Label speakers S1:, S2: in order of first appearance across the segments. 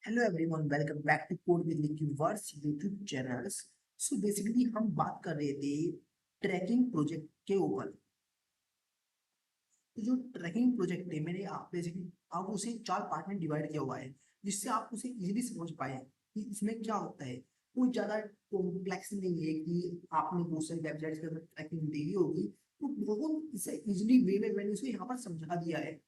S1: Hello everyone, welcome back to code with Vicky verse YouTube channels. So basically हम बात कर रहे थे ट्रैकिंग प्रोजेक्ट के ऊपर। तो जो ट्रैकिंग प्रोजेक्ट है मैंने आप बेसिकली आप उसे 4 पार्ट में डिवाइड किया हुआ है, जिससे आप उसे इजीली समझ पाए कि इसमें क्या होता है। कोई ज्यादा कॉम्प्लेक्स नहीं है कि आपने बहुत सारी वेबसाइट्स के अंदर ट्रैकिंग देखी होगी, तो बहुत इसे इजिली वे में मैंने उसे यहाँ पर समझा दिया है।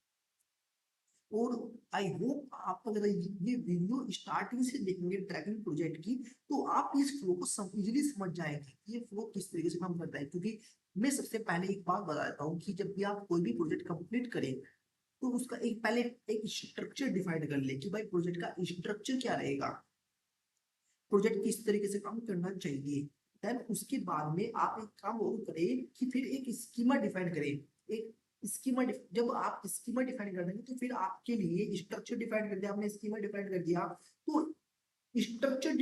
S1: और आई होप आप अगर ये वीडियो स्टार्टिंग से देखेंगे ट्रैकिंग प्रोजेक्ट की, तो आप इस फ्लो को इजीली समझ जाएंगे कि ये फ्लो किस तरीके से काम करता है। क्योंकि मैं सबसे पहले एक बात बता देता हूँ कि जब भी आप कोई भी प्रोजेक्ट कंप्लीट करें, तो उसका एक पहले एक स्ट्रक्चर डिफाइन कर ले कि भाई प्रोजेक्ट का स्ट्रक्चर क्या रहेगा, प्रोजेक्ट किस तरीके से काम करना चाहिए। देन उसके बाद में आप एक काम और करें कि फिर एक स्कीमा डिफाइन करें। एक स्कीमा जब आप स्कीमा डिफाइन कर देंगे, तो फिर आपके लिए स्ट्रक्चर डिफाइन कर दिया आपने, स्कीमा डिफाइन कर दिया, तो स्ट्रक्चर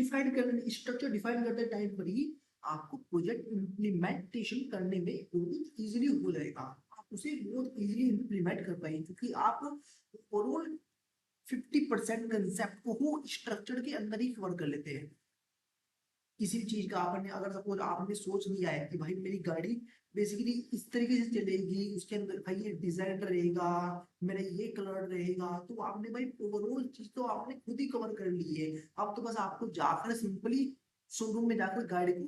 S1: डिफाइन करते टाइम पर ही आपको प्रोजेक्ट इम्प्लीमेंटेशन करने में बहुत इजीली हो जाएगा। आप उसे बहुत इजीली इम्प्लीमेंट कर पाएंगे, क्योंकि आप ओवरऑल 50% कंसेप्ट को वो स्ट्रक्चर के अंदर ही कवर कर लेते हैं। किसी भी चीज का आपने अगर सपोज आपने सोच लिया है कि भाई मेरी गाड़ी बेसिकली इस तरीके से चलेगी, उसके अंदर भाई ये डिजाइन रहेगा, मेरा ये कलर रहेगा, तो आपने भाई ओवरऑल चीज तो आपने खुद ही कवर कर ली है। अब तो बस आपको जाकर सिंपली शोरूम में जाकर गाड़ी को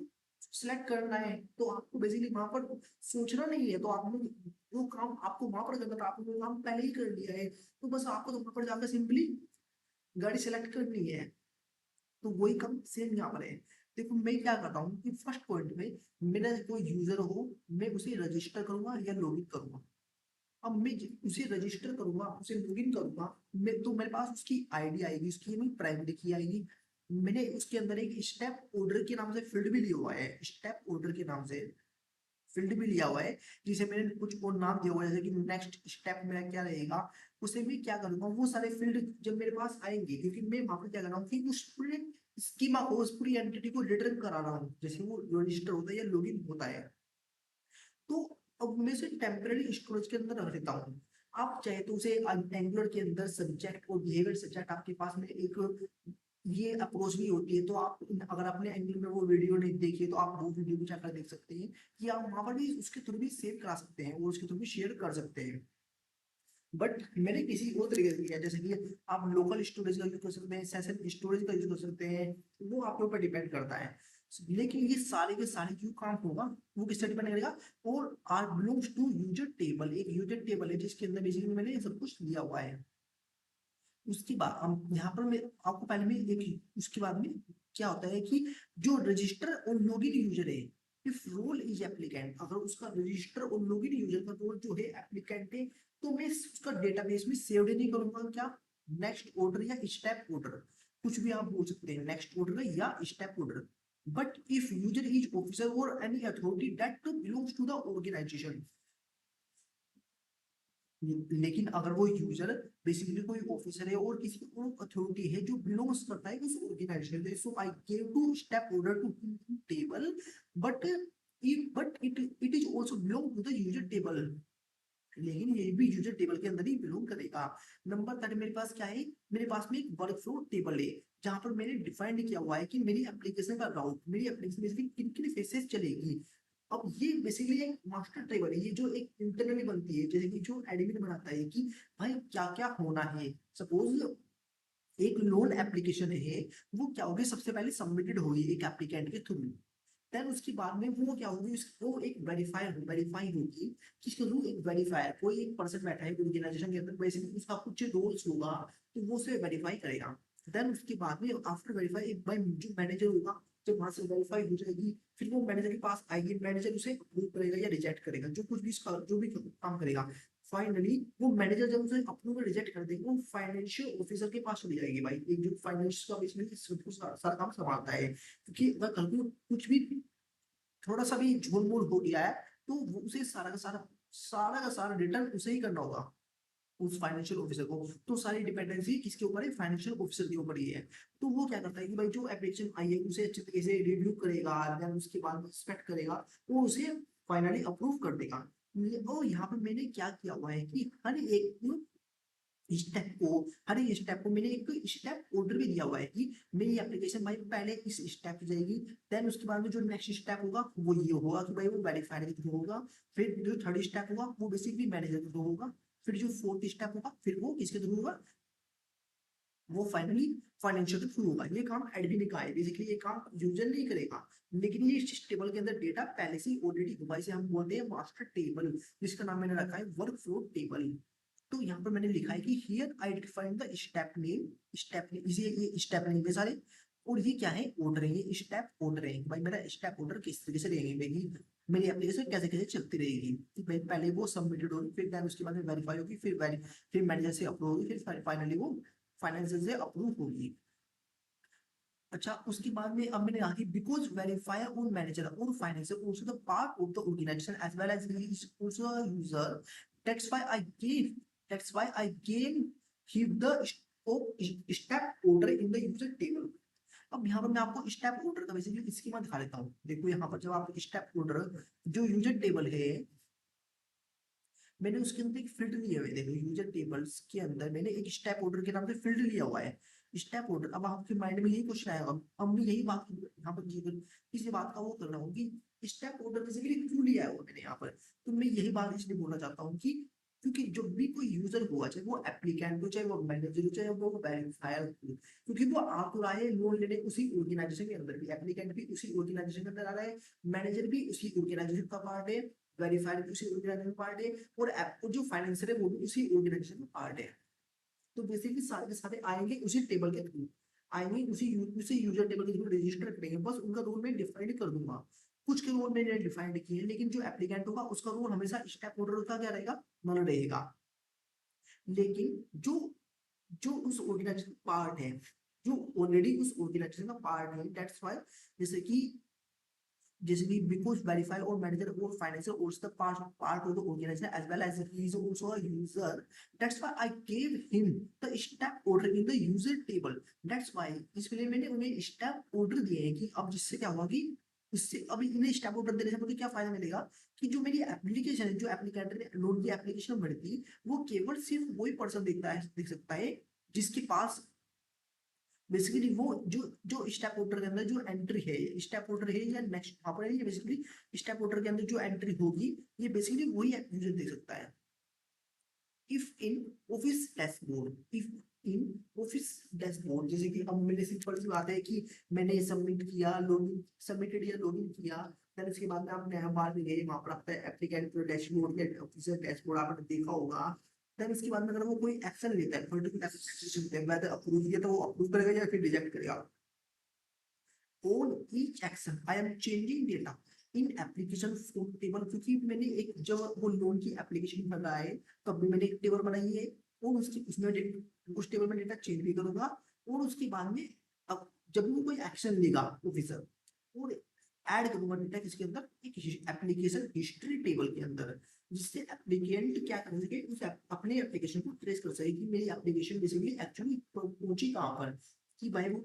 S1: सिलेक्ट करना है। तो आपको बेसिकली वहां पर सोचना नहीं है, तो आपने जो काम आपको वहां पर करना था आपने वो काम पहले ही कर लिया है। तो बस आपको तो वहां पर जाकर सिंपली गाड़ी सेलेक्ट करनी है। तो वही काम सेम यहाँ पर है। देखो मैं क्या करता हूँ कि फर्स्ट पॉइंट में मेरा कोई यूजर हो, मैं उसे रजिस्टर करूंगा या लॉगिन करूंगा। अब मैं उसे रजिस्टर करूंगा, उसे लॉगिन करूंगा, मैं तो मेरे पास उसकी आईडी आएगी, उसकी मेरी प्राइमरी की आएगी। मैंने उसके अंदर एक स्टेप ऑर्डर के नाम से फील्ड भी लिया हुआ है, स्टेप ऑर्डर के नाम से फील्ड भी लिया हुआ है, जिसे मैंने कुछ और नाम दिया हुआ है, जैसे कि नेक्स्ट स्टेप मेरा क्या रहेगा। उसे मैं क्या करूंगा, वो सारे फील्ड जब मेरे पास आएंगे, क्योंकि मैं वहां पर क्या कर रहा हूँ कि उस पूरे स्कीमा को, उस पूरी एंटिटी को रिटर्न करा रहा हूँ, जैसे वो रजिस्टर होता है या लॉगिन होता है। तो अब मैं उसे टेम्पररी स्टोरेज के अंदर रख देता हूँ। आप चाहे तो उसे एंगुलर के अंदर सब्जेक्ट और बिहेवियर सब्जेक्ट आपके पास में एक ये अप्रोच भी होती है। तो आप अगर आपने एंगुलर में वो वीडियो नहीं देखी है, तो आप वो वीडियो भी जाकर देख सकते हैं कि आप वहां पर भी उसके थ्रू भी सेव करा सकते हैं और उसके थ्रू भी शेयर कर सकते हैं। बट मैंने किसी और तरीके से किया, जैसे कि आप लोकल स्टोरेज का यूज कर सकते हैं, सेशन स्टोरेज का यूज कर सकते हैं, वो आपके ऊपर डिपेंड करता है। लेकिन ये सारे के सारे जो काम होगा वो किससे डिपेंड करेगा, और R belongs to user table. एक यूजर टेबल है जिसके अंदर बेसिकली मैंने ये सब कुछ लिया हुआ है। उसके बाद हम यहाँ पर मैं आपको पहले में एक उसके बाद में क्या होता है कि जो रजिस्टर और लॉगिन यूजर है, इफ रोल इज एप्लीकेंट, अगर उसका रजिस्टर और लॉगिन यूजर का रोल जो है एप्लीकेंट है, तो मैं उसका डेटाबेस में सेव नहीं करूंगा। क्या, नेक्स्ट ऑर्डर या स्टेप ऑर्डर, कुछ भी आप बोल सकते हैं, नेक्स्ट ऑर्डर या step order. But if user is officer और any authority that belongs to the organization, लेकिन अगर वो यूजर बेसिकली कोई ऑफिसर है और किसी और अथॉरिटी है जो बिलोंग्स करता है उस ऑर्गेनाइजेशन से, so I gave to step order to table, but it is also belong to the user table. लेकिन ये भी यूजर टेबल के अंदर ही बिलोंग करेगा। नंबर 3 मेरे पास क्या है, मेरे पास में एक वर्कफ्लो टेबल है, जहां पर मैंने डिफाइंड किया हुआ है कि मेरी एप्लीकेशन का राउट, मेरी एप्लीकेशन बेसिकली किन किन फेसेस चलेगी। अब ये बेसिकली एक मास्टर टेबल है, ये जो एक इंटरनली बनती है, जैसे कि जो एडमिन बनाता है कि भाई क्या क्या होना है। सपोज एक लोन एप्लीकेशन है, वो क्या होगी, सबसे पहले सबमिटेड होगी एक एप्लीकेंट के थ्रू। देन उसके बाद में वो क्या होगी, वो एक वेरीफाई होगी। किसके थ्रू, एक वेरीफायर, कोई एक पर्सन बैठा है ऑर्गेनाइजेशन के अंदर, वैसे भी उसका कुछ रोल्स होगा, तो वो उसे वेरीफाई करेगा। देन उसके बाद में आफ्टर वेरीफाई एक बाय जो मैनेजर होगा, जब वहां से वेरीफाई हो जाएगी, फिर वो मैनेजर के पास आएगी, मैनेजर उसे अप्रूव करेगा या रिजेक्ट करेगा, जो कुछ भी इसका जो भी काम करेगा। फाइनली वो मैनेजर जब उसे अप्रूव रिजेक्ट कर देगा, वो फाइनेंशियल ऑफिसर के पास चली जाएगी भाई, एक जो फाइनेंस का बेसिकली सब कुछ सारा काम संभालता है। क्योंकि अगर कल को कुछ भी थोड़ा सा भी झोल हो गया है, तो उसे सारा का सारा रिटर्न उसे ही करना होगा, उस फाइनेंशियल ऑफिसर को। तो सारी डिपेंडेंसी किसके ऊपर है, फाइनेंशियल ऑफिसर के ऊपर ही है। तो वो क्या करता है कि भाई जो एप्लीकेशन आई है उसे अच्छे तरीके से रिव्यू करेगा, देन उसके बाद इंस्पेक्ट करेगा, वो उसे फाइनली अप्रूव कर देगा। और यहाँ पर मैंने क्या किया हुआ है कि हर एक स्टेप को, हर एक स्टेप को मैंने एक स्टेप ऑर्डर भी दिया हुआ है कि मेरी एप्लीकेशन भाई पहले इस स्टेप पे जाएगी, देन उसके बाद में जो नेक्स्ट स्टेप होगा वो ये होगा कि भाई वो वेरीफाइड के थ्रू होगा, फिर जो थर्ड स्टेप होगा वो बेसिकली मैनेजर के थ्रू होगा, फिर जो फोर्थ स्टेप होगा फिर वो किसके थ्रू होगा, वो फाइनली फाइनेंशियल के थ्रू होगा। ये काम एडमिन का है, बेसिकली ये काम यूजर नहीं करेगा, लेकिन ये इस टेबल के अंदर डेटा पहले से ही ऑलरेडी होगा, इसे हम बोलते हैं मास्टर टेबल, जिसका नाम मैंने रखा है वर्क फ्लो टेबल। तो यहाँ पर मैंने लिखा है कि here I define the step name, इसे ये स्टेप नेम है सारे, और ये क्या है ऑर्डर है, ये स्टेप ऑर्डर है भाई, मेरा स्टेप ऑर्डर किस तरीके से रहेंगे भाई, मेरी एप्लीकेशन कैसे कैसे चलती रहेगी कि भाई पहले वो सबमिटेड होगी, फिर देन उसके बाद में वेरीफाई होगी, फिर मैनेजर से अप्रूव होगी, फिर फाइनली वो फाइनेंशियल से अप्रूव होगी। अच्छा, उसके बाद में अब मैंने कहा कि बिकॉज वेरीफायर और मैनेजर और financer also the part of the organisation as well as he is also a user, that's why I gave him the step order in the user table. अब यहाँ पर मैं आपको स्टेप ऑर्डर का basically schema दिखा देता हूँ। देखो यहाँ पर जब आप स्टेप ऑर्डर जो यूजर टेबल है, मैंने उसके अंदर एक फील्ड लिया हुआ है, देखो यूजर टेबल्स के अंदर मैंने एक स्टेप ऑर्डर के नाम से फील्ड लिया हुआ है। स्टेप ऑर्डर, अब आपके माइंड में यही क्वेश्चन आएगा, अब मैं यही बात यहाँ पर किसी बात का वो कर रहा हूँ कि स्टेप ऑर्डर बेसिकली क्यों लिया है वो मैंने यहाँ पर, तो मैं यही बात इसलिए बोलना चाहता हूँ कि क्योंकि जब भी कोई यूजर हुआ, चाहे वो एप्लीकेंट हो, चाहे वो मैनेजर हो, चाहे वो वेरीफायर हो, क्योंकि वो आ तो रहा है लोन लेने उसी ऑर्गेनाइजेशन के अंदर, भी एप्लीकेंट भी उसी ऑर्गेनाइजेशन के अंदर आ रहा है, मैनेजर भी उसी ऑर्गेनाइजेशन का पार्ट है, वेरीफाइड भी उसी ऑर्गेनाइजेशन पार्ट है, और ऐप जो फाइनेंसर है वो भी उसी ऑर्गेनाइजेशन का पार्ट है। तो बेसिकली सारे के सारे आएंगे उसी टेबल के थ्रू, आएंगे उसी यूजर टेबल के थ्रू रजिस्टर करेंगे, बस उनका रोल मैं डिफाइन कर दूंगा। कुछ के रोल मैंने डिफाइंड किए हैं, लेकिन जो एप्लीकेंट होगा उसका रोल हमेशा स्टेप ऑर्डर का क्या रहेगा, नल रहेगा। लेकिन जो जो उस ऑर्गेनाइजेशन का पार्ट है, जो ऑलरेडी उस ऑर्गेनाइजेशन का पार्ट है, दैट्स व्हाई जैसे कि because verify or manager or financial also the part of the organization as well as he is also a user, that's why I gave him the step order in the user table, that's why इसके लिए मैंने उन्हें step order दिए हैं कि अब जिससे क्या होगा कि इससे अभी इन्हें स्टेप ऑर्डर देने से मुझे क्या फायदा मिलेगा कि जो मेरी एप्लीकेशन है, जो एप्लीकेंट ने लोन की एप्लीकेशन भरी थी, वो केवल सिर्फ वही पर्सन देख सकता है जिसके पास बेसिकली वो जो जो स्टेप ऑर्डर के अंदर जो एंट्री है, स्टेप ऑर्डर है या नेक्स्ट वहां पर है, ये बेसिकली स्टेप ऑर्डर के अंदर जो एंट्री होगी, ये बेसिकली वही यूजर देख सकता है। If in office dashboard, if in office dashboard, जैसे कि अब मेरे सिंपल सी बात है कि मैंने सबमिट किया, लॉगिन सबमिटेड या लॉगिन किया, फिर उसके बाद में आपने बाहर में गए, वहां पर आपका एप्लीकेंट डैशबोर्ड या ऑफिसर डैशबोर्ड आपने देखा होगा, देन उसके बाद में अगर वो कोई एक्शन लेता है, पर्टिकुलर एक्शन लेता है, whether अप्रूव किया तो वो अप्रूव करेगा या फिर रिजेक्ट करेगा। On each action I am changing data in application form table, क्योंकि मैंने एक जब वो लोन की एप्लीकेशन बना है तब भी मैंने एक टेबल बनाई है, और उसकी उसमें उस टेबल में डेटा चेंज भी करूंगा, और उसके बाद में अब जब भी कोई एक्शन लेगा ऑफिसर, और ऐड करूंगा डेटा किसके अंदर, एक एप्लीकेशन हिस्ट्री टेबल के अंदर, जिससे एप्लीकेंट क्या कर सके, उस अपने एप्लीकेशन को ट्रेस कर सके कि मेरी एप्लीकेशन बेसिकली एक्चुअली पहुंची कहाँ पर, कि भाई वो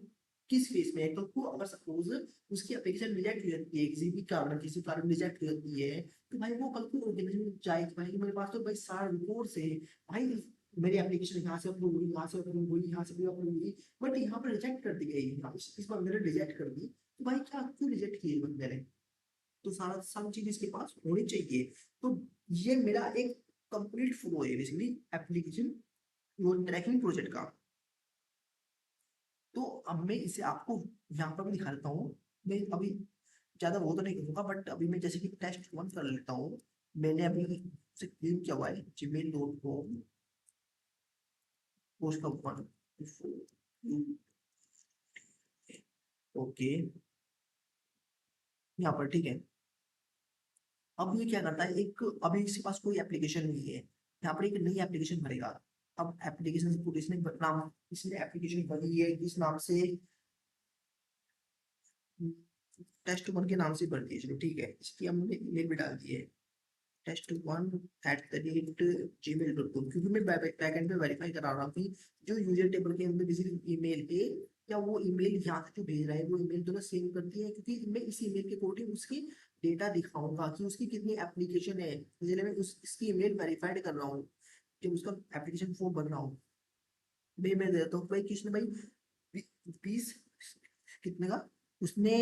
S1: किस फेस में है। तो को अगर सपोज उसकी एप्लीकेशन रिजेक्ट हो जाती है, किसी कारण रिजेक्ट हो जाती है, तो भाई वो कल को ऑर्गेनाइजेशन जाए कि भाई मेरे पास तो भाई सारा रिपोर्ट्स है, भाई मेरी एप्लीकेशन यहाँ से अप्रूव हुई, यहाँ से अप्रूव हुई, यहाँ से भी अप्रूव हुई, बट यहाँ पर रिजेक्ट कर दी गई, इस बार मैंने रिजेक्ट कर दी, तो भाई क्या क्यों रिजेक्ट किए बंदे ने, तो सारा सब चीज इसके पास होनी चाहिए। तो ये मेरा एक कंप्लीट फ्लो है बेसिकली एप्लीकेशन ट्रैकिंग प्रोजेक्ट का। तो अब मैं इसे आपको यहाँ पर भी दिखा देता हूँ। मैं अभी ज्यादा वो तो नहीं करूंगा, बट अभी मैं जैसे कि टेस्ट वन कर लेता हूँ। मैंने अभी से क्लीन किया हुआ है gmail.com पोस्ट वन, ओके, यहाँ पर ठीक है। अब ये क्या करता है, एक अभी इसके पास कोई एप्लीकेशन नहीं है, यहाँ पर एक नई एप्लीकेशन भरेगा। अब एप्लीकेशन से इसने नाम, इसने एप्लीकेशन बनी है इस नाम से, टेस्ट वन के नाम से भर दिए, चलो ठीक है, इसकी हमने ईमेल भी डाल दी है test1@gmail.com, क्योंकि मैं बैकएंड पे वेरीफाई करा रहा हूँ कि जो यूजर टेबल के अंदर किसी ईमेल पे, क्या वो ईमेल यहाँ से जो भेज रहा है वो ईमेल दोनों सेम करती है, क्योंकि मैं इस ईमेल के अकॉर्डिंग उसकी डेटा दिखाऊंगा कि उसकी कितनी एप्लीकेशन है, इसलिए मैं इसकी ईमेल वेरीफाइड कर रहा हूँ जब उसका एप्लीकेशन फॉर्म बन रहा हूँ। मैं दे देता हूँ भाई, किसने भाई 20 कितने का उसने,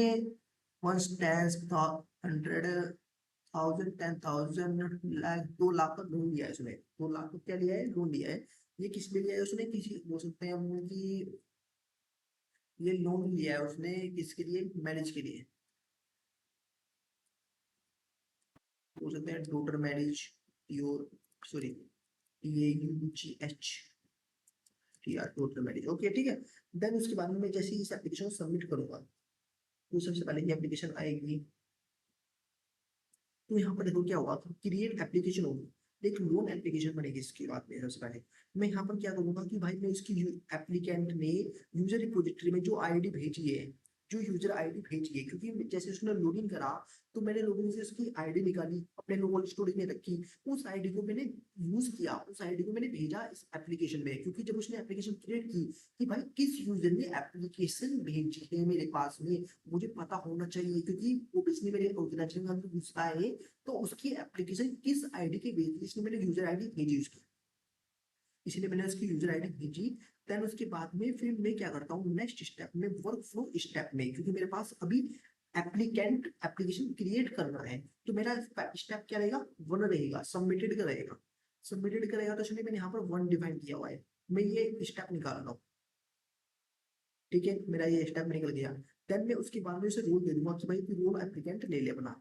S1: वन टेंस 100 1000 10,000 लाख 2 लाख का लोन लिया है उसने, 2 लाख का क्या लिया है, लोन लिया है। ये किस लिए लिया है उसने, किसी बोल सकते हैं हम कि ये लोन लिया है उसने किसके लिए, मैरिज के लिए, बोल सकते हैं daughter marriage, your, sorry, TAUGH, TR daughter marriage, okay ठीक है। देन उसके बाद में मैं जैसे ही इस एप्लीकेशन को सबमिट करूंगा, तो सबसे पहले ये एप्लीकेशन आएगी। तो यहाँ पर देखो क्या होगा, क्रिएट एप्लीकेशन होगी, एक लोन एप्लीकेशन बनेगी इसकी बात में। सबसे पहले मैं यहाँ पर क्या करूंगा कि भाई मैं इसकी एप्लीकेंट ने यूजर रिपोजिटरी में जो आईडी भेजी है, जो यूजर आईडी भेजी है, क्योंकि जैसे उसने लॉगिन करा तो मैंने लॉगिन से उसकी आईडी निकाली, अपने लोकल स्टोरेज में रखी, उस आईडी को मैंने यूज किया, उस आईडी को मैंने भेजा इस एप्लीकेशन में, क्योंकि जब उसने एप्लीकेशन क्रिएट की कि भाई किस यूजर ने एप्लीकेशन भेजी है मेरे पास में, मुझे पता होना चाहिए, क्योंकि वो पिछले मेरे ऑर्गेनाइजेशन का घुसता है, तो उसकी एप्लीकेशन किस आईडी के भेजी, इसलिए मैंने यूजर आईडी भेजी उसकी, इसलिए मैंने उसकी यूजर आईडी भेजी। देन उसके बाद में फिर मैं क्या करता हूँ, नेक्स्ट स्टेप में वर्क फ्लो स्टेप में, क्योंकि मेरे पास अभी एप्लीकेंट एप्लीकेशन क्रिएट करना है, तो मेरा स्टेप क्या रहेगा, वन रहेगा, सबमिटेड का रहेगा, सबमिटेड करेगा, तो इसलिए मैंने यहाँ पर वन डिफाइन किया हुआ है, मैं ये स्टेप निकाल रहा हूँ, ठीक है, मेरा ये स्टेप निकल गया। देन मैं उसके बाद में उसे रूल दे दूंगा कि भाई तू रोल एप्लीकेंट ले ले अपना।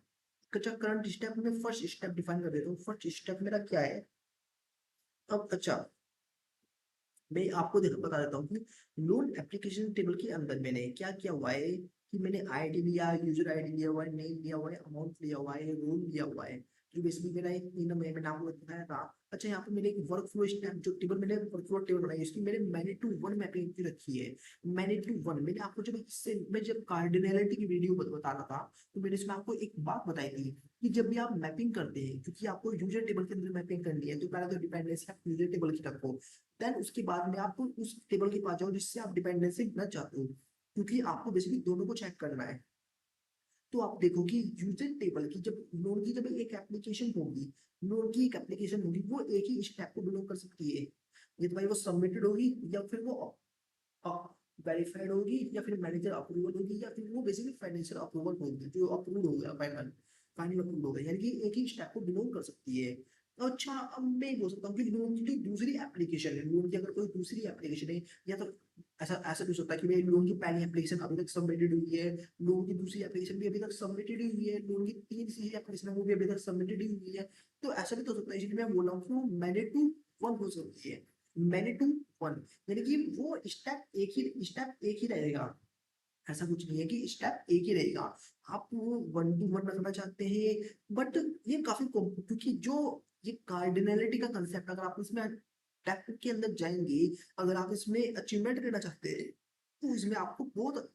S1: अच्छा, करंट स्टेप में फर्स्ट स्टेप डिफाइन कर देता हूँ, फर्स्ट स्टेप मेरा क्या है। अब अच्छा, मैं आपको बता देता हूँ कि लोन एप्लीकेशन टेबल के अंदर मैंने क्या किया हुआ है, कि मैंने आईडी लिया, यूजर आईडी लिया हुआ है, नेम लिया हुआ है, अमाउंट लिया हुआ है, रोल लिया हुआ है, जो बेसिकली मेरा एक इनम है, मैंने आपको बताया था। अच्छा, यहाँ पे मैंने एक वर्क फ्लो स्टेप, जो टेबल मैंने वर्क फ्लो टेबल बनाई है, इसकी मैंने मैनी टू वन मैपिंग की रखी है। मैनी टू वन मैंने आपको जब इससे मैं जब कार्डिनलिटी की वीडियो बता रहा था, तो मैंने इसमें आपको एक बात बताई थी कि जब भी आप मैपिंग करते हैं, क्योंकि आपको यूजर टेबल के अंदर मैपिंग करनी है, तो पहले तो डिपेंडेंसी आप यूजर टेबल की रखो, देन उसके बाद में आप उस टेबल के पास जाओ जिससे आप डिपेंडेंसी न चाहते हो, क्योंकि आपको बेसिकली दोनों को चेक करना है। तो आप देखो कि यूजर टेबल की जब लोन की जब एक एप्लीकेशन होगी, लोन की एक एप्लीकेशन होगी, वो एक ही स्टेप को बिलोंग कर सकती है, ये तो भाई वो सबमिटेड होगी, या फिर वो वेरीफाइड होगी, या फिर मैनेजर अप्रूवल होगी, या फिर वो बेसिकली फाइनेंशियल अप्रूवल होगी, जो अप्रूव हो गया फाइनल, फाइनल अप्रूव हो गया, यानी कि एक ही स्टेप को बिलोंग कर सकती है। अच्छा, अब मैं बोल सकता हूँ कि लोन की जो दूसरी एप्लीकेशन है, लोन की अगर कोई दूसरी एप्लीकेशन है, या तो ऐसा ऐसा भी हो सकता है कि मेरी लोन की पहली एप्लीकेशन अभी तक सबमिटेड हुई है, लोन की दूसरी एप्लीकेशन भी अभी तक सबमिटेड हुई है, लोन की तीसरी एप्लीकेशन है वो भी अभी तक सबमिटेड हुई है, तो ऐसा भी तो हो सकता है, इसलिए मैं बोल रहा हूँ कि वो मैंने टू वन हो सकती है, मैंने टू वन, यानी कि वो स्टेप एक ही रहेगा, ऐसा कुछ नहीं है कि स्टेप एक ही रहेगा। आप वो वन टू वन रखना चाहते हैं, बट ये काफी क्योंकि जो ये कार्डिनलिटी का कंसेप्ट, अगर आप इसमें टेक के अंदर जाएंगे, अगर आप इसमें अचीवमेंट करना चाहते हैं, तो इसमें आपको बहुत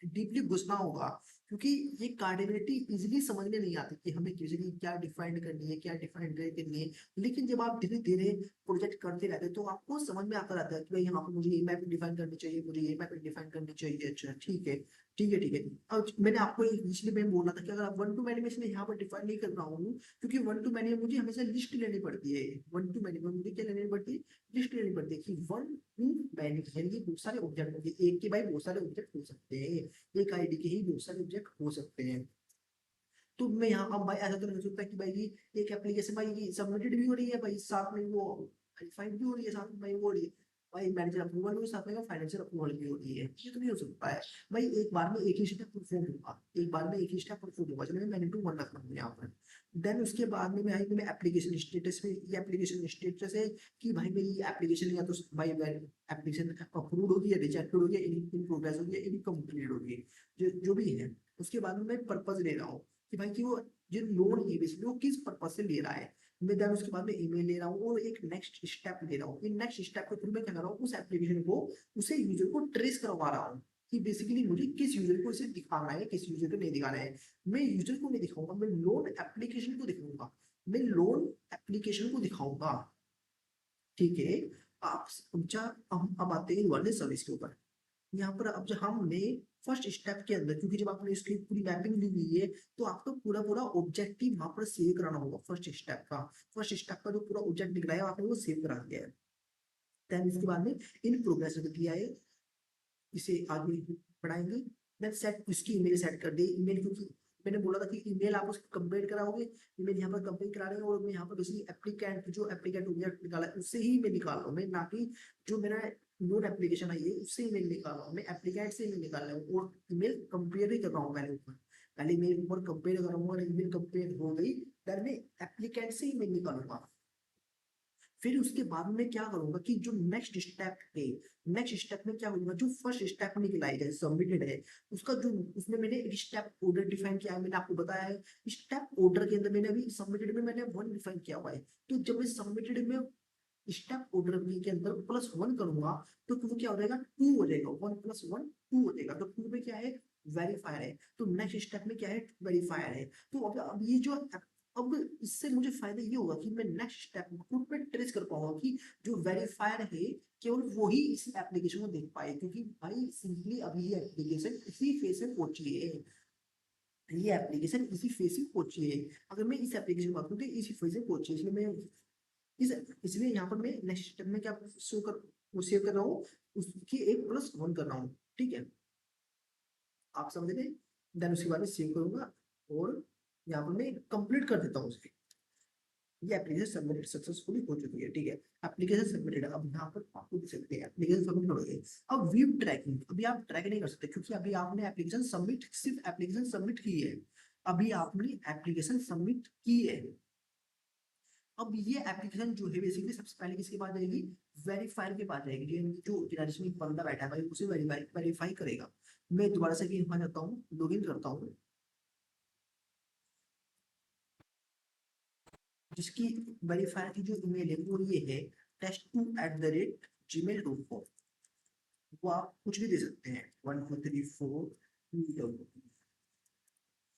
S1: डीपली घुसना होगा, क्योंकि ये कार्डिनलिटी इजीली समझ में नहीं आती कि हमें किसी क्या डिफाइन करनी है, क्या डिफाइन करनी है, लेकिन जब आप धीरे धीरे प्रोजेक्ट करते रहते हैं, तो आपको समझ में आता रहता है कि भाई यहाँ पर मुझे ये मैप डिफाइन करनी चाहिए, मुझे ये मैप डिफाइन करनी चाहिए। अच्छा ठीक है, ठीक है, ठीक है। अब मैंने आपको इसलिए मैं बोल रहा था कि अगर आप वन टू मैनी में इसलिए यहाँ पर डिफाइन नहीं कर रहा हूँ, क्योंकि वन टू मैनी में मुझे हमेशा लिस्ट लेनी पड़ती है, वन टू मैनी में मुझे क्या लेनी पड़ती है, लिस्ट लेनी पड़ती है कि वन टू मैनी, यानी कि बहुत सारे ऑब्जेक्ट होंगे, एक के भाई बहुत सारे ऑब्जेक्ट हो सकते हैं, एक आईडी के ही बहुत सारे ऑब्जेक्ट हो सकते हैं। तो मैं यहाँ अब भाई ऐसा तो नहीं हो सकता कि भाई ये एक एप्लीकेशन भाई ये सबमिटेड भी हो रही है भाई, साथ में वो वेरीफाइड भी हो रही है, साथ में भाई वो हो रही है, भाई मैनेजर अप्रूवल भी साथ में फाइनेंशियल अप्रूवल भी हो रही है, ये तो नहीं हो सकता है। भाई एक बार में एक ही स्टेप परफॉर्म होगा, एक बार में एक ही स्टेप परफॉर्म होगा, चलो मैंने टू वन रखना हूँ यहाँ पर। देन उसके बाद में मैं एप्लीकेशन स्टेटस में, ये एप्लीकेशन स्टेटस है कि भाई मेरी एप्लीकेशन या तो भाई एप्लीकेशन अप्रूव होगी या रिजेक्टेड होगी, इन प्रोग्रेस होगी या इनकम्प्लीट होगी, जो जो भी है। उसके बाद में मैं पर्पज ले रहा हूँ कि भाई कि वो जो लोन है बेसिकली वो किस पर्पज से ले रहा है, मैं देन उसके बाद में ईमेल ले रहा हूँ और एक नेक्स्ट स्टेप ले रहा हूँ, इन नेक्स्ट स्टेप के थ्रू मैं क्या कर रहा हूँ, उस एप्लीकेशन को उसे यूजर को ट्रेस करवा रहा हूँ कि बेसिकली मुझे किस यूजर को इसे दिखाना है, किस यूजर को नहीं दिखाना है। मैं यूजर को नहीं दिखाऊंगा, मैं लोन एप्लीकेशन को दिखाऊंगा, मैं लोन एप्लीकेशन को दिखाऊंगा, ठीक है। आप अच्छा, अब आते हैं वाले सर्विस के ऊपर। यहाँ पर अब जब हमने फर्स्ट स्टेप के अंदर, क्योंकि जब आपने इसकी पूरी मैपिंग ली हुई है, तो आपको पूरा पूरा ऑब्जेक्टिव वहां पर सेव कराना होगा, फर्स्ट स्टेप का जो पूरा ऑब्जेक्ट दिख रहा है आपने वो सेव करा दिया है। देन उसके बाद में इन प्रोग्रेस किया है, इसे आगे बढ़ाएंगे। देन सेट, उसकी ईमेल सेट कर दी ईमेल, क्योंकि मैंने बोला था कि ईमेल आप उसको कंपेयर कराओगे, ईमेल यहाँ पर कंपेयर करा रहे हैं, और मैं यहाँ पर बेसिकली एप्लीकेंट, जो एप्लीकेंट ऑब्जेक्ट निकाला है उससे ही मैं निकाल रहा हूँ, मैं ना कि जो मेरा नोड एप्लीकेशन आई है उससे ईमेल निकाल रहा हूँ, मैं एप्लीकेंट से ईमेल निकाल रहा हूँ, और ईमेल कंपेयर ही कर रहा हूँ पहले ऊपर, पहले ईमेल ऊपर कंपेयर कर रहा हूँ, और ईमेल कंपेयर हो गई, देन मैं एप्लीकेंट से ईमेल निकालूंगा। फिर उसके बाद में क्या करूंगा कि जो नेक्स्ट स्टेप है, नेक्स्ट स्टेप में क्या करूंगा, जो फर्स्ट स्टेप निकलाई है सबमिटेड है, उसका जो, उसमें मैंने एक स्टेप ऑर्डर डिफाइन किया है, मैंने आपको बताया है। स्टेप ऑर्डर के अंदर मैंने अभी सबमिटेड में मैंने 1 डिफाइन किया हुआ है, तो जब मैं सबमिटेड में स्टेप ऑर्डर के अंदर +1 करूंगा, तो वो क्या हो जाएगा, 2 हो जाएगा, 1 + 1 2 हो जाएगा, तो 2 में क्या है, वेरीफायर है, तो नेक्स्ट स्टेप में क्या है, वेरीफायर है। तो अब ये जो, अब इससे मुझे फायदा ये होगा कि मैं नेक्स्ट स्टेप खुद पे ट्रेस कर पाऊंगा कि जो वेरीफायर है केवल वही इस एप्लीकेशन को देख पाए, क्योंकि भाई सिंपली अभी ये एप्लीकेशन इसी फेज में पहुंची है, ये एप्लीकेशन इसी फेज में पहुंची है, अगर मैं इस एप्लीकेशन की बात करूँ तो इसी फेज में पहुंची है, इसलिए मैं इस इसलिए यहाँ पर मैं नेक्स्ट स्टेप में क्या शो कर, वो सेव कर रहा हूँ, उसकी एक +1 कर रहा हूँ, ठीक है, आप समझ गए। देन उसके बाद में सेव करूंगा, और यहाँ पर मैं कंप्लीट कर देता हूँ उसे, ये एप्लीकेशन सबमिटेड सक्सेसफुली हो चुकी है, ठीक है, एप्लीकेशन सबमिटेड। अब यहाँ पर आपको देख सकते हैं एप्लीकेशन सबमिट हो गई। अब व्यू ट्रैकिंग, अभी आप ट्रैक नहीं कर सकते, क्योंकि अभी आपने एप्लीकेशन सबमिट, सिर्फ एप्लीकेशन सबमिट की है, अभी आपने एप्लीकेशन सबमिट की है। अब ये एप्लीकेशन जो है बेसिकली सबसे पहले किसके पास जाएगी, वेरीफायर के पास जाएगी, जो ऑर्गेनाइजेशन में बंदा बैठा है भाई उसे वेरीफाई करेगा। मैं दोबारा से यहाँ जाता हूँ, लॉगिन करता हूँ, जिसकी वेरीफायर की जो ईमेल है वो ये है, test2@gmail.com, वो आप कुछ भी दे सकते हैं, 1234,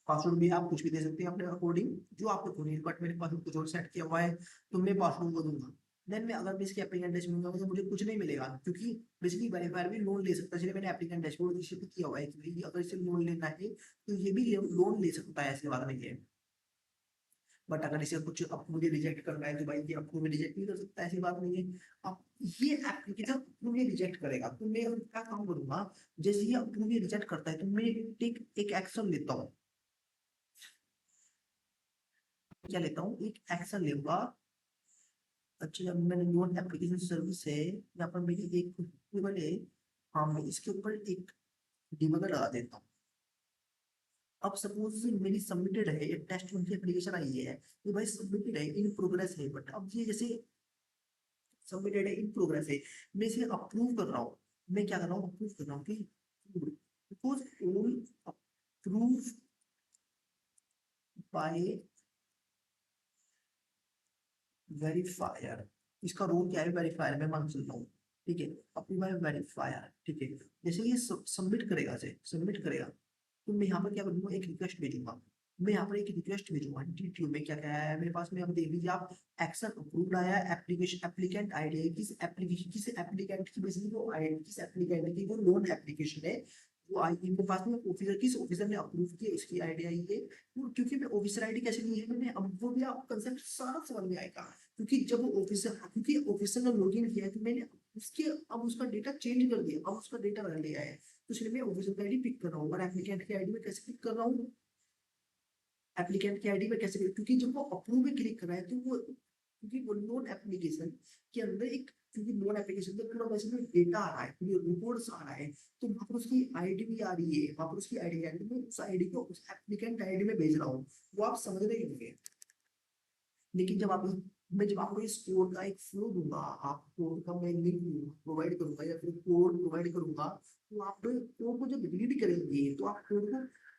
S1: पासवर्ड भी आप कुछ भी दे सकते हैं अपने अकॉर्डिंग, जो आपको अकॉर्डिंग, बट मैंने पासवर्ड कुछ और सेट किया हुआ है, तो मैं पासवर्ड को दूंगा। देन मैं अगर मैं इसके एप्लीकेंट डैशबोर्ड में तो मुझे कुछ नहीं मिलेगा, क्योंकि बेसिकली वेरीफायर भी लोन ले सकता है, इसलिए मैंने एप्लीकेंट डैशबोर्ड इसे भी किया हुआ है कि भाई अगर इसे लोन लेना है तो ये भी लोन ले सकता है, ऐसी बात नहीं है। बट अगर इसे कुछ अब मुझे रिजेक्ट करना है तो भाई ये आपको में रिजेक्ट नहीं कर सकता, ऐसी बात नहीं है। अब ये एप्लीकेशन मुझे रिजेक्ट करेगा तो मैं क्या काम करूंगा, जैसे ये मुझे रिजेक्ट करता है तो मैं एक एक्शन लेता हूँ, क्या लेता हूँ, एक एक्शन लूंगा। अच्छा, जब मैंने नोट एप्लीकेशन सर्विस है यहाँ पर मेरी एक टेबल है, हाँ मैं इसके ऊपर एक डिबगर लगा देता हूँ। अब सपोज मेरी सबमिटेड है, ये टेस्ट उनकी एप्लीकेशन आई है, ये भाई सबमिटेड है, इन प्रोग्रेस है, बट अब ये जैसे सबमिटेड है, इन प्रोग्रेस है, मैं इसे अप्रूव कर रहा हूँ, मैं क्या कर रहा हूँ, अप्रूव कर रहा हूँ कि because all approve by verifier, इसका रोल क्या है, वेरीफायर में मान चलता हूँ, ठीक है, अप्रूव बाय वेरीफायर, ठीक है, जैसे ये सबमिट करेगा, से सबमिट करेगा, तो मैं यहाँ पर क्या करूंगा, एक रिक्वेस्ट भेजूंगा, मैं यहाँ पर एक रिक्वेस्ट भेजूंगा, डीटीओ में क्या क्या है मेरे पास में, अब देख लीजिए आप, एक्शन अप्रूव्ड आया, एप्लीकेशन एप्लीकेंट आईडी है, किस एप्लीकेशन, किस एप्लीकेंट की बेसिकली वो आईडी, किस एप्लीकेंट की वो लोन एप्लीकेशन है, वो आई इनके पास में ऑफिसर, किस ऑफिसर ने अप्रूव किया उसकी आईडी आई है, क्योंकि मैं ऑफिसर आईडी कैसे ली है मैंने, अब वो भी आपको कंसेप्ट सारा समझ में आएगा, क्योंकि जब ऑफिसर, क्योंकि ऑफिसर ने लॉगिन किया है तो मैंने उसके, अब उसका डेटा चेंज कर दिया, अब उसका डेटा रह लिया है, तो इसलिए मैं ऑफिसर की आईडी पिक कर रहा हूँ, और एप्लीकेंट की आईडी में कैसे पिक कर रहा हूँ, एप्लीकेंट की आईडी में कैसे पिक, क्योंकि जब वो अप्रूव में क्लिक कर रहा है तो वो, क्योंकि वो लोन एप्लीकेशन के अंदर एक, क्योंकि लोन एप्लीकेशन में पूरा वैसे में डेटा आ रहा है, पूरी रिपोर्ट्स आ रहा है, तो वहाँ पर उसकी आईडी भी आ रही है, वहाँ पर उसकी आईडी आ रही है, मैं उस आईडी को उस एप्लीकेंट आईडी में भेज रहा हूँ, वो आप समझ रहे होंगे। लेकिन जब आप, मैं जब आपको इस कोड का एक फ्लो दूंगा, आप कोड का मैं लिंक प्रोवाइड करूंगा या फिर कोड प्रोवाइड करूंगा, तो आप कोड को जब रीड करेंगे तो आप कोड को,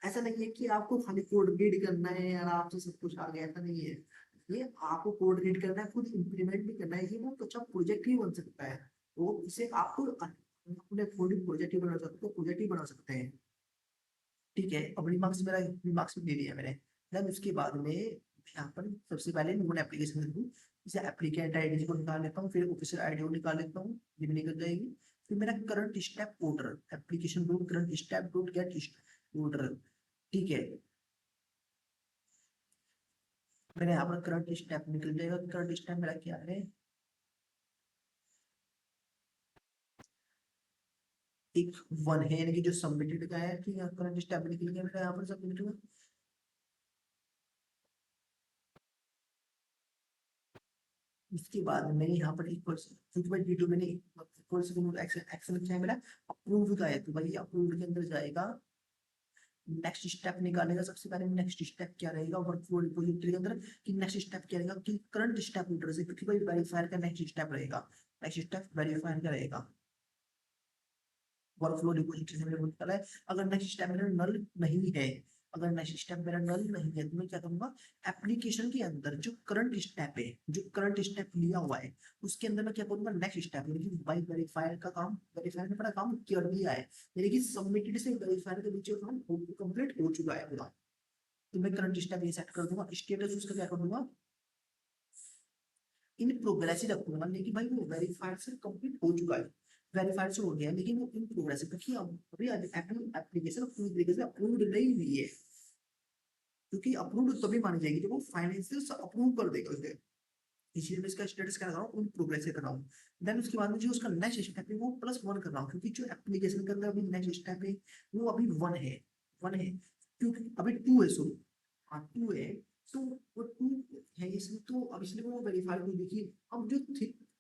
S1: ऐसा नहीं है कि आपको खाली कोड रीड करना है और आपसे सब कुछ आ गया, ऐसा नहीं है, ये आपको कोड रीड करना है, खुद इम्प्लीमेंट भी करना है, ये बहुत अच्छा प्रोजेक्ट ही बन सकता है, तो इसे आपको अपने कोडिंग प्रोजेक्ट ही बना सकते हो, प्रोजेक्ट ही बना सकते हैं, ठीक है। अब रिमार्क्स, मेरा रिमार्क्स भी दे दिया मैंने। देन उसके बाद में यहाँ पर सबसे पहले नोन एप्लीकेशन लिखूँ, इसे एप्लीकेंट आईडी को निकाल लेता हूँ, फिर ऑफिसर आईडी को निकाल लेता हूँ, ये भी निकल जाएगी। फिर मेरा current step order, application dot current step dot gate order, ठीक है, मेरे यहाँ पर करंट स्टेप निकल जाएगा, करंट स्टेप मेरा क्या है, एक 1 है, यानी कि जो सबमिटेड का है कि करंट स्टेप निकल गया मेरा यहाँ पर सबमिटेड में। इसके बाद मैंने यहाँ पर एक वीडियो मैंने एक्शन क्या है मेरा, अप्रूव का है, तो भाई अप्रूव के अंदर जाएगा, नेक्स्ट स्टेप निकालेगा। सबसे पहले नेक्स्ट स्टेप क्या रहेगा वर्कफ्लो रिपोजिटरी के अंदर, कि नेक्स्ट स्टेप क्या रहेगा कि करंट स्टेप मीटर से, क्योंकि भाई वेरीफायर का नेक्स्ट स्टेप रहेगा, नेक्स्ट स्टेप वेरीफायर का रहेगा। वर्कफ्लो रिपोजिटरी से मैंने वो निकाला है। अगर नेक्स्ट स्टेप मेरा नल नहीं है, अगर नेक्स्ट स्टेप मेरा नल नहीं है, तो मैं क्या करूंगा, एप्लीकेशन के अंदर जो करंट स्टेप है, जो करंट स्टेप लिया हुआ है, उसके अंदर मैं क्या करूंगा, नेक्स्ट स्टेप, यानी कि भाई वेरीफायर का काम, वेरीफायर ने बड़ा काम कर दिया है, यानी कि सबमिटेड से वेरीफायर के बीच काम कंप्लीट हो चुका है पूरा। तो मैं करंट स्टेप ये सेट कर दूंगा, स्टेटस उसका क्या कर दूंगा, इन प्रोग्रेस ही रखूंगा, लेकिन भाई वो वेरीफाइड से कंप्लीट हो चुका है, वेरीफाइड से हो गया, लेकिन वो इन प्रोग्रेस है, क्योंकि अभी एप्लीकेशन पूरी तरीके से अप्रूव्ड नहीं हुई है, क्योंकि अप्रूव्ड तभी मानी जाएगी जब वो फाइनेंशियल अप्रूव कर देगा उसे। इसलिए मैं इसका स्टेटस क्या कर रहा हूँ, उन प्रोग्रेस कर रहा हूँ। देन उसके बाद में जो उसका नेक्स्ट स्टेप है वो +1 कर रहा हूँ, क्योंकि जो एप्लीकेशन के अंदर अभी नेक्स्ट स्टेप है वो अभी 1 है, 1 है, क्योंकि अभी 2 है, सो हाँ 2 है, तो वो 2 है इसलिए, तो अब इसलिए वो वेरीफाई को देखिए, अब जो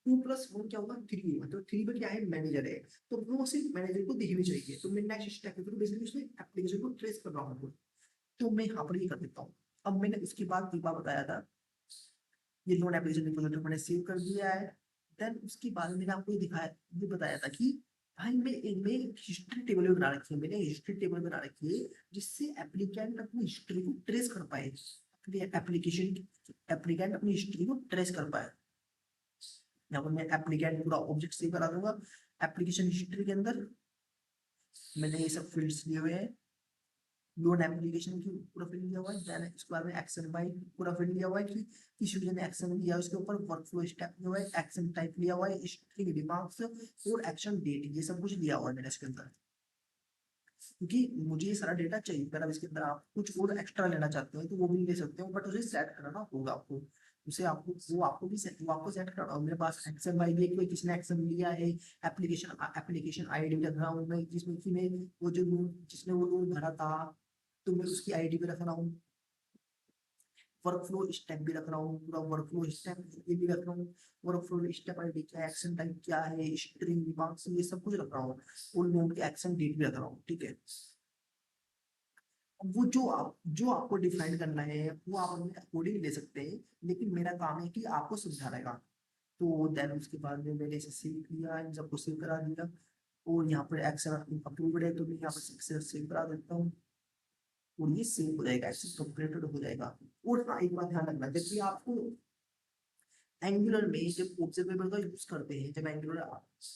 S1: 2+1 क्या होगा, 3 होगा, तो 3 में क्या है, मैनेजर है, तो वो सिर्फ मैनेजर को दिखनी चाहिए, तो मैं नेक्स्ट स्टेप है तो बेसिकली उसने एप्लीकेशन को ट्रेस कर रहा हूँ, तो मैं यहाँ पर ये कर देता हूँ। अब मैंने उसके बाद दीपा बताया था, ये लोन एप्लीकेशन रिपोजिटरी मैंने सेव कर दिया है। देन उसके बाद मैंने आपको ये दिखाया, ये बताया था कि भाई मैं एक हिस्ट्री टेबल बना रखी है, मैंने हिस्ट्री टेबल बना रखी है, जिससे एप्लीकेंट अपनी हिस्ट्री को ट्रेस कर पाए, अपनी एप्लीकेशन एप्लीकेंट अपनी हिस्ट्री को ट्रेस कर पाए। यहाँ पर मैं एप्लीकेंट पूरा ऑब्जेक्ट सेव करा दूंगा, एप्लीकेशन हिस्ट्री के अंदर मैंने ये सब फील्ड्स लिए हुए हैं, लोन एप्लीकेशन की पूरा फिल लिया हुआ है, देन इसके बाद में एक्शन बाय पूरा फिल लिया हुआ है कि किस यूजर ने एक्शन लिया है, उसके ऊपर वर्कफ्लो स्टेप लिया हुआ है, एक्शन टाइप लिया हुआ है, स्ट्रिंग रिमार्क्स और एक्शन डेट, ये सब कुछ लिया हुआ है मैंने इसके अंदर, क्योंकि मुझे ये सारा डेटा चाहिए। अगर आप इसके अंदर आप कुछ और एक्स्ट्रा लेना चाहते हो तो वो भी ले सकते हो, बट उसे सेट करना होगा आपको, उसे आपको वो आपको भी सेट, वो आपको सेट करना होगा। मेरे पास एक्शन बाय भी कोई किसने एक्शन लिया है, एप्लीकेशन आईडी रख रहा हूँ मैं, जिसमें कि मैं वो जो जिसने वो लोन भरा था, तो मैं उसकी आईडी पे रख रहा हूँ, वर्कफ्लो स्टेप भी रख रहा हूँ, पूरा वर्कफ्लो स्टेप ये भी रख रहा हूँ, वर्कफ्लो स्टेप आईडी क्या है, एक्शन टाइप क्या है, स्ट्रिंग मार्क्स, ये सब कुछ रख रहा हूँ, और नोट के एक्शन डेट भी रख रहा हूँ, ठीक है। वो जो आपको डिफाइन करना है वो आप अपने अकॉर्डिंग ले सकते हैं, लेकिन मेरा काम है कि आपको समझा रहेगा। तो देन उसके बाद में मैंने इसे सेव किया, इन सबको सेव करा दिया, और यहाँ पर एक्शन अप्रूव्ड है तो मैं यहाँ पर सेव करा देता हूँ, और ये सेव हो जाएगा, एक्सेस कंप्लीटेड हो जाएगा। और हाँ एक बात ध्यान रखना, जब भी आपको एंगुलर में जब ऑब्जर्वेबल का यूज करते हैं, जब एंगुलर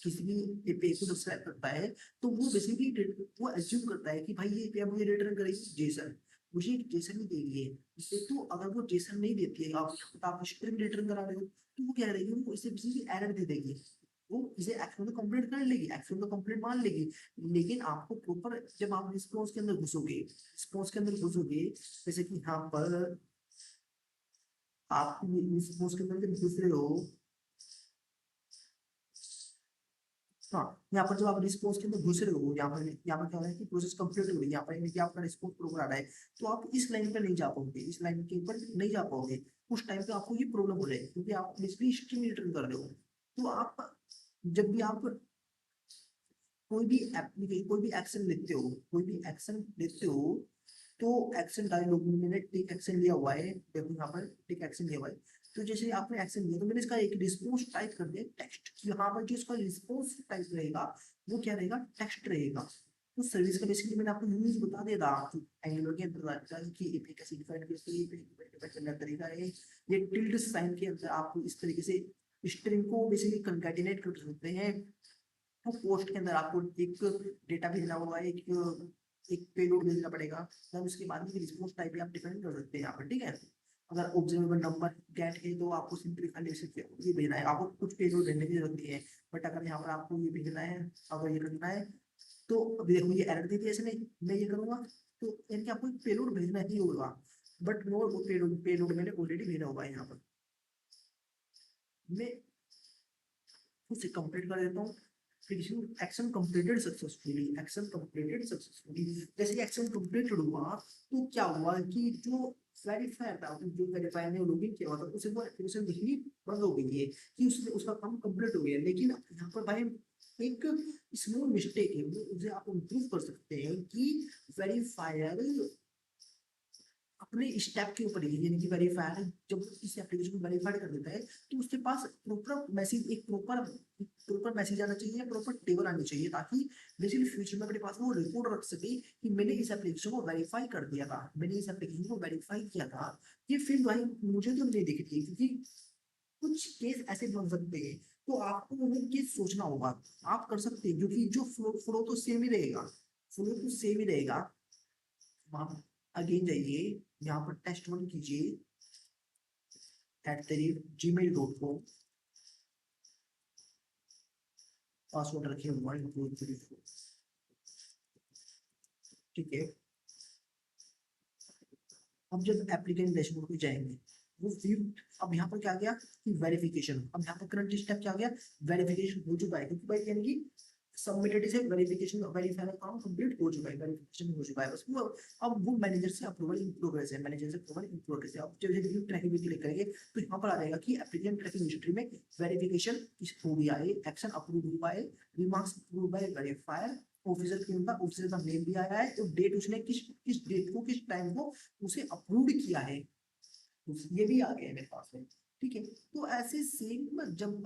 S1: किसी भी एपीआई को डिस्क्राइब करता है, तो वो बेसिकली वो एज्यूम करता है कि भाई ये एपीआई मुझे रिटर्न करेगी जेसन, मुझे जेसन ही देगी है, इससे तो अगर वो जेसन नहीं देती है, आप स्ट्रिंग रिटर्न करा रहे हो, तो वो क्या करेगी, वो इसे बेसिकली एरर दे देगी, वो इसे एक्शन तो कंप्लीट कर लेगी, एक्शन तो कंप्लीट मान लेगी, लेकिन आपको प्रॉपर जब आप रिस्पॉन्स के अंदर घुसोगे, रिस्पॉन्स के अंदर घुसोगे, जैसे कि यहाँ पर आप रिस्पॉन्स के अंदर जब घुस रहे हो, हाँ यहाँ पर जब आप रिस्पॉन्स के अंदर घुस रहे हो, यहाँ पर क्या हो रहा है कि प्रोसेस कंप्लीट हो रही है, यहाँ पर यानी कि आपका रिस्पॉन्स प्रॉपर आ रहा है, तो आप इस लाइन पर नहीं जा पाओगे, इस लाइन के ऊपर नहीं जा पाओगे, उस टाइम पे आपको ये प्रॉब्लम हो जाएगी, क्योंकि आप बेसिकली स्ट्रिंग रिटर्न कर रहे हो। तो आप जब भी आप कोई भी एप्लीकेशन कोई भी एक्शन लेते हो, कोई भी एक्शन लेते हो, तो एक्शन डायलॉग में मैंने टेक एक्शन लिया हुआ है, देखो यहाँ पर टेक एक्शन लिया हुआ है, तो जैसे आपने एक्शन लिया तो मैंने इसका एक रिस्पॉन्स टाइप कर दिया टेक्स्ट, यहाँ पर जो इसका रिस्पॉन्स टाइप रहेगा वो क्या रहेगा, टेक्स्ट रहेगा। तो सर्विस का बेसिकली मैंने आपको यूज बता दिया था कि एंगुलर के अंदर कि एपीआई कैसे डिफाइन करना तरीका है, ये टिल्ड साइन के अंदर आप इस तरीके से स्ट्रिंग को बेसिकली कंकैटिनेट कर सकते हैं। तो पोस्ट के अंदर आपको एक डेटा भेजना होगा, एक पेलोड भेजना पड़ेगा, तब उसके बाद में रिस्पॉन्स टाइप भी आप डिफाइन कर सकते हैं यहाँ पर, ठीक है। अगर ऑब्जर्वेबल नंबर गेट है तो आपको सिंपली खाली ये भेजना है, आपको कुछ पेलोड भेजने की जरूरत नहीं है, बट अगर यहाँ पर आपको ये भेजना है, अगर ये करना है, तो अभी देखो ये एरर देती है, ऐसे नहीं मैं ये करूंगा, तो यानी कि आपको एक पेलोड भेजना ही होगा, बट नो वो पेलोड पेलोड मैंने ऑलरेडी भेजा होगा यहाँ पर, मैं उसे कंप्लीट कर देता हूँ। Application action completed successfully, action completed successfully. जैसे एक्शन कंप्लीटेड हुआ तो क्या हुआ कि जो वेरीफायर था, जो वेरीफायर ने लॉगिन किया हुआ था, उसे वो एप्लीकेशन दिखनी बंद हो गई है कि उसने उसका काम कंप्लीट हो गया। लेकिन यहाँ पर भाई एक स्मॉल मिस्टेक है, वो उसे आप इम्प्रूव कर सकते हैं कि वेरीफायर अपने स्टेप के ऊपर ही, यानी कि वेरीफायर जब इस एप्लीकेशन को वेरीफाइड कर देता है तो उसके पास प्रॉपर मैसेज, एक प्रॉपर मैसेज आना चाहिए, प्रॉपर टेबल आनी चाहिए, ताकि बेसिकली फ्यूचर में अपने पास वो रिकॉर्ड रख सके कि मैंने इस एप्लीकेशन को वेरीफाई कर दिया था, मैंने इस एप्लीकेशन को वेरीफाई किया था। ये फिर भाई मुझे तो नहीं दिख रही है, क्योंकि कुछ केस ऐसे बन सकते हैं, तो आपको उन्हें केस सोचना होगा। आप कर सकते हैं, क्योंकि जो फ्लो फ्लो तो सेम ही रहेगा, फ्लो तो सेम ही रहेगा। आप अगेन जाइए, यहाँ पर टेस्ट वन कीजिए @gmail.com, पासवर्ड रखिए 1234। ठीक है। अब जब एप्लीकेंट डैशबोर्ड पे जाएंगे, वो व्यू, अब यहाँ पर क्या गया कि वेरिफिकेशन, अब यहाँ पर करंट स्टेप क्या गया, वेरिफिकेशन हो चुका है, क्योंकि भाई यानी कि सबमिटेड से वेरिफिकेशन, वेरीफाई का काम कंप्लीट हो चुका है, वेरिफिकेशन हो चुका है बस वो। अब वो मैनेजर से अप्रूवल इन प्रोग्रेस है, मैनेजर से अप्रूवल इन प्रोग्रेस है। अब जब व्यू ट्रैकिंग पे क्लिक करेंगे तो यहाँ पर आ जाएगा कि एप्लीकेंट ट्रैकिंग हिस्ट्री में वेरिफिकेशन हो गया है, एक्शन अप्रूव हुआ है, remarks approve by verifier, officer की उनका ऑफिसर का नेम भी आया है, तो डेट उसने किस किस डेट को, किस टाइम को उसे अप्रूव किया है, ये भी आ गया मेरे पास में। ठीक है। तो ऐसे सेम जब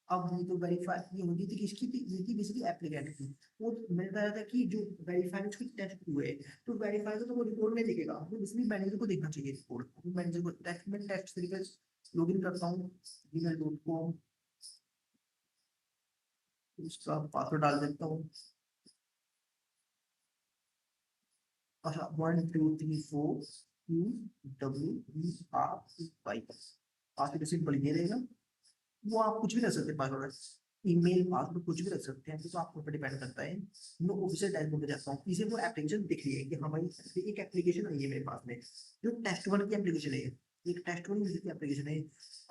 S1: अब ये तो वेरीफाई ये होगी थी किसकी थी, ये थी बेसिकली एप्लीकेंट की। वो मैंने बताया था कि जो वेरीफाई उसकी टेस्ट हुए, तो वेरीफाई तो वो रिपोर्ट नहीं दिखेगा, वो इसलिए मैनेजर को देखना चाहिए रिपोर्ट, मैनेजर को टेस्ट में टेस्ट तरीके से लॉगिन करता हूँ gmail.com, उसका पासवर्ड डाल देता हूँ। अच्छा 1234QWERY, पासवर्ड सिंपल ये रहेगा। वो आप कुछ भी रख सकते हैं पासवर्ड, ईमेल पासवर्ड कुछ भी रख सकते हैं, तो आपको ऊपर डिपेंड करता है। मैं ऑफिशियल डैशबोर्ड पे जाता हूँ, इसे वो एप्लीकेशन दिख रही है कि हाँ भाई एक एप्लीकेशन आई है मेरे पास में, जो टेस्ट वन की एप्लीकेशन है, एक टेस्ट वन की एप्लीकेशन है।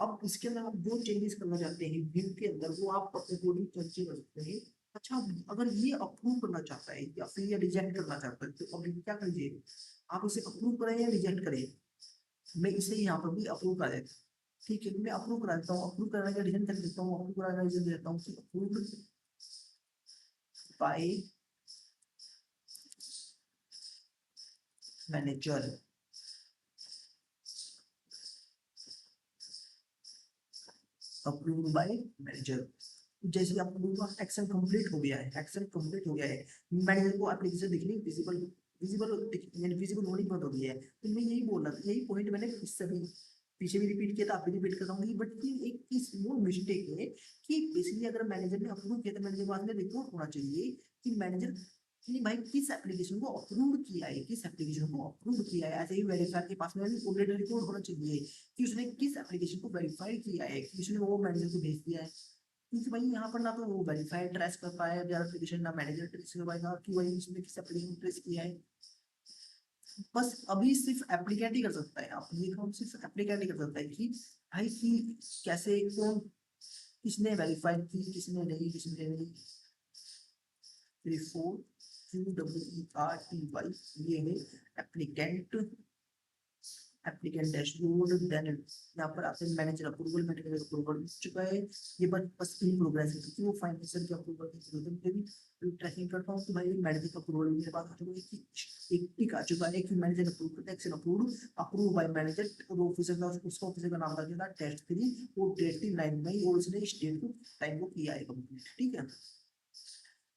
S1: अब इसके अंदर आप जो चेंजेस करना चाहते हैं व्यू के अंदर, वो आप अपने अकॉर्डिंग चेंज कर सकते हैं। अच्छा, अगर ये अप्रूव करना चाहता है या फिर ये रिजेक्ट करना चाहता है, तो अब क्या करिए, आप इसे अप्रूव करें या रिजेक्ट करें। मैं इसे यहाँ पर भी अप्रूव कर देता हूँ। ठीक है, मैं अप्रूव करा देता हूँ, अप्रूव कराने का रीजन कर देता हूँ, अप्रूव कराने का रीजन देता हूँ कि approved by manager, approved by manager. जैसे अप्रूव एक्शन कंप्लीट हो गया है, एक्शन कंप्लीट हो गया है, मैनेजर को एप्लीकेशन दिखनी विजिबल, विजिबल यानी विजिबल होनी बंद हो गई है। तो मैं यही बोल रहा था, यही पॉइंट मैंने इससे भी पीछे भी रिपीट किया था, आप भी रिपीट करता हूँ, बट ये एक स्मॉल मिस्टेक है कि बेसिकली अगर मैनेजर ने अप्रूव किया तो मैनेजर के पास में रिपोर्ट होना चाहिए कि मैनेजर कि भाई किस एप्लीकेशन को अप्रूव किया है, किस एप्लीकेशन को अप्रूव किया है। ऐसे ही वेरीफायर के पास में ऑलरेडी रिपोर्ट होना चाहिए कि उसने किस एप्लीकेशन को वेरीफाई किया है, कि उसने वो मैनेजर को भेज दिया है। क्योंकि भाई यहाँ पर ना तो वो वेरीफाई ट्रेस कर पाया है एप्लीकेशन, ना मैनेजर ट्रेस कर पाएगा कि भाई इसने किस एप्लीकेशन को ट्रेस किया है। बस अभी सिर्फ एप्लीकेंट ही कर सकता है, आप ये काम सिर्फ एप्लीकेंट ही कर सकता है कि भाई कि कैसे कौन, किसने वेरीफाई की, किसने नहीं, किसने नहीं। 34QWERTY, ये है एप्लीकेंट, एप्लीकेंट डैशबोर्ड। देन यहाँ पर आपने मैनेजर अप्रूवल, मैनेजर अप्रूवल मिल चुका है, ये बस इन प्रोग्रेस है, क्योंकि वो फाइनेंशियल के अप्रूवल की जरूरत है। भी ट्रैकिंग करता हूँ तो भाई मैनेजर का अप्रूवल मेरे पास आ चुका है कि एक टिक आ चुका है कि मैनेजर अप्रूव करता है, action approve, approve by manager, और ऑफिसर का, उसका ऑफिसर का नाम था टेस्ट 3, वो डेट थी 9 मई, और उसने इस डेट को टाइम को किया है कंप्लीट। ठीक है।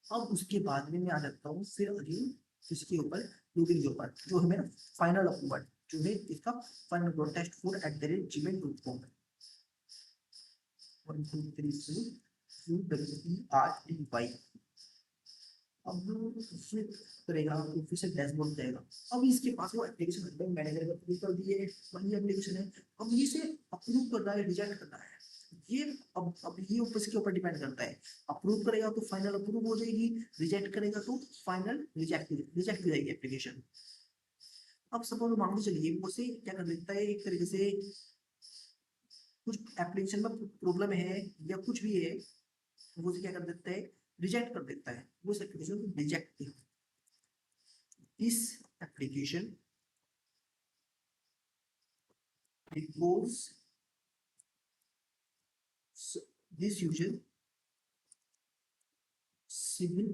S1: अब उसके बाद में मैं आ जाता हूँ फिर अगेन इसके ऊपर, लॉगिन के ऊपर, जो है मेरा फाइनल अप्रूवल, जो है इसका final protest for @gmail.com, 1234QWERTY। अब फिर करेगा, ऑफिशियल डैशबोर्ड जाएगा। अब इसके पास वो एप्लीकेशन मैनेजर का अप्रूव कर दिए, वही एप्लीकेशन है। अब ये से अप्रूव कर रहा है, रिजेक्ट कर रहा है, ये अब ये ऊपर के ऊपर डिपेंड करता है। अप्रूव करेगा तो फाइनल अप्रूव हो जाएगी, रिजेक्ट करेगा तो फाइनल रिजेक्ट रिजेक्ट हो जाएगी एप्लीकेशन। अब सपोज मान के चलिए वो से क्या कर लेता है, एक तरीके से कुछ एप्लीकेशन में प्रॉब्लम है या कुछ भी है, वो से क्या कर देता है, रिजेक्ट कर देता है, वो इस एप्लीकेशन को रिजेक्ट करता है। इस application because this user civil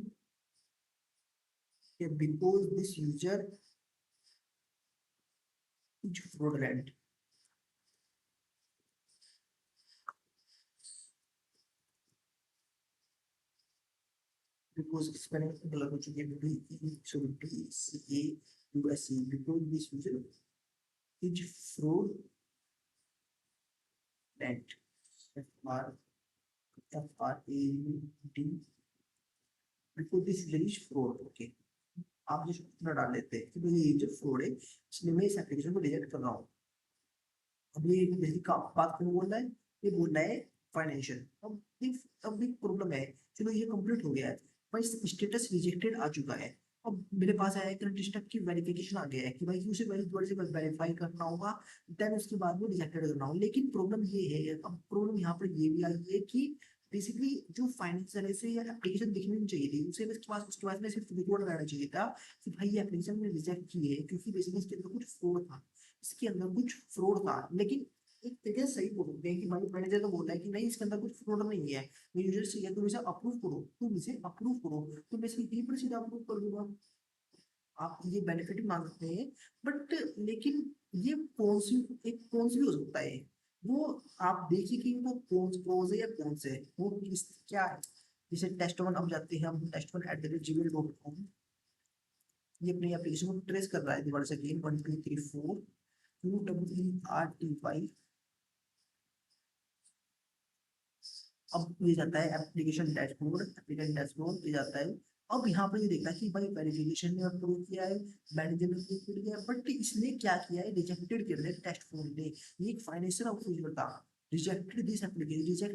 S1: because this user is fraudulent because spelling गलत हो चुकी है should be CAUSE because this user is fraudulent FRAUD because this user is fraud okay आप जो इतना डाल लेते हैं कि भाई ये जो फ्रॉड है इसलिए मैं इस एप्लीकेशन को रिजेक्ट कर रहा हूँ। अब ये बेसिक का बात क्यों बोल रहा है, ये बोल रहा है फाइनेंशियल। अब एक प्रॉब्लम है, चलो ये कंप्लीट हो गया है पर स्टेटस रिजेक्टेड आ चुका है। अब मेरे पास आया करंट स्टेप की वेरिफिकेशन आ गया है कि भाई उसे दोबारा से वेरीफाई करना होगा, देन उसके बाद वो रिजेक्टेड करना होगा। लेकिन प्रॉब्लम ये है, अब प्रॉब्लम यहाँ पर ये भी आई है कि बेसिकली जो फाइनेंशियल से या एप्लीकेशन दिखनी नहीं चाहिए थी उसे उसके पास में सिर्फ रिकॉर्ड रहना चाहिए था कि भाई ये एप्लीकेशन ने रिजेक्ट की है क्योंकि बेसिकली इसके अंदर कुछ फ्रॉड था, इसके अंदर कुछ फ्रॉड था। लेकिन एक तरीके से सही बोलते हैं कि भाई मैनेजर तो बोल रहा है कि नहीं इसके अंदर कुछ फ्रॉड नहीं है, यूजर से तुम इसे अप्रूव करो, तुम इसे अप्रूव करो, तो बेसिकली 3% अप्रूव कर दूंगा। आप ये बेनिफिट मांगते हैं बट लेकिन ये कौन सी भी हो सकता है, वो आप देखिए कि वो कौन प्रोज है या कौन से है, वो किस क्या है। जैसे टेस्ट वन हम जाते हैं, हम टेस्ट वन @gmail.com, ये अपनी एप्लीकेशन को ट्रेस कर रहा है दोबारा से अगेन 1234 QWERTY। अब ये जाता है एप्लीकेशन डैशबोर्ड ये जाता है। अब यहाँ पर ये देखता है कि भाई वेरिफिकेशन ने अप्रूव किया है, मैनेजर ने अप्रूव किया है, बट इसने क्या किया है, रिजेक्टेड कर दिया टेस्ट फोन ने। ये एक फाइनेंशियल ऑफिसर था, reject this application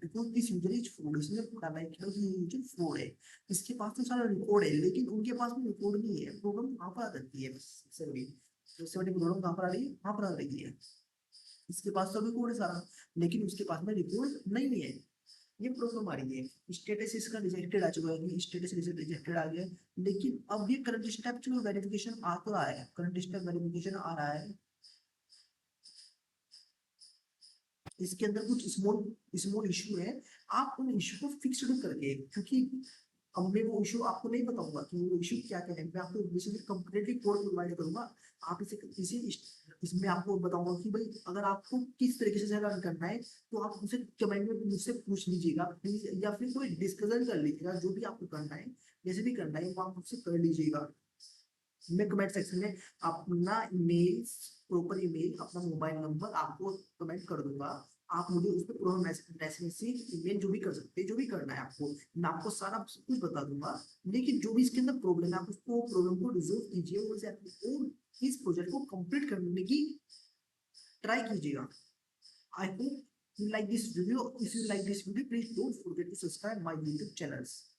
S1: because this user is fraud. इसने डाला है कि ये यूजर फ्रॉड है, इसके पास तो सारा रिकॉर्ड है लेकिन उनके पास में रिकॉर्ड नहीं है। प्रॉब्लम कहाँ पर आ जाती है, प्रॉब्लम कहाँ पर आ रही है, वहाँ पर आ रही है। इसके पास तो रिकॉर्ड है सारा लेकिन उसके पास में रिकॉर्ड नहीं है, ये प्रॉब्लम आ रही है। स्टेटस इसका रिजेक्टेड आ चुका है, स्टेटस रिजेक्टेड आ गया, लेकिन अब ये करंट स्टेप चलो वेरिफिकेशन आ तो रहा है, करंट स्टेप वेरिफिकेशन आ रहा है। इसके अंदर कुछ स्मॉल स्मॉल इशू है, आप उन इशू को फिक्स करके, क्योंकि अब मैं वो इशू आपको नहीं बताऊंगा कि वो इशू क्या क्या है, मैं आपको बेसिकली कंप्लीटली कोड प्रोवाइड करूंगा। आप इसे इसमें आपको बताऊंगा कि भाई अगर आपको किस तरीके से रन करना है तो आप मुझसे कमेंट में मुझसे पूछ लीजिएगा प्लीज, या फिर कोई डिस्कशन कर लीजिएगा, जो भी आपको करना है जैसे भी करना है वो आप मुझसे कर लीजिएगा। मैं कमेंट सेक्शन में अपना ईमेल, प्रॉपर ईमेल, अपना मोबाइल नंबर आपको कमेंट कर दूंगा। आप मुझे उस पर पूरा मैसेज ईमेल जो भी कर सकते हैं, जो भी करना है आपको, मैं आपको सारा कुछ बता दूंगा। लेकिन जो भी इसके अंदर प्रॉब्लम है आप उसको प्रॉब्लम को रिजोल्व कीजिए और इस प्रोजेक्ट को कंप्लीट करने की ट्राई कीजिएगा। I hope you like this video. If you like this video, please don't forget to subscribe my YouTube channels.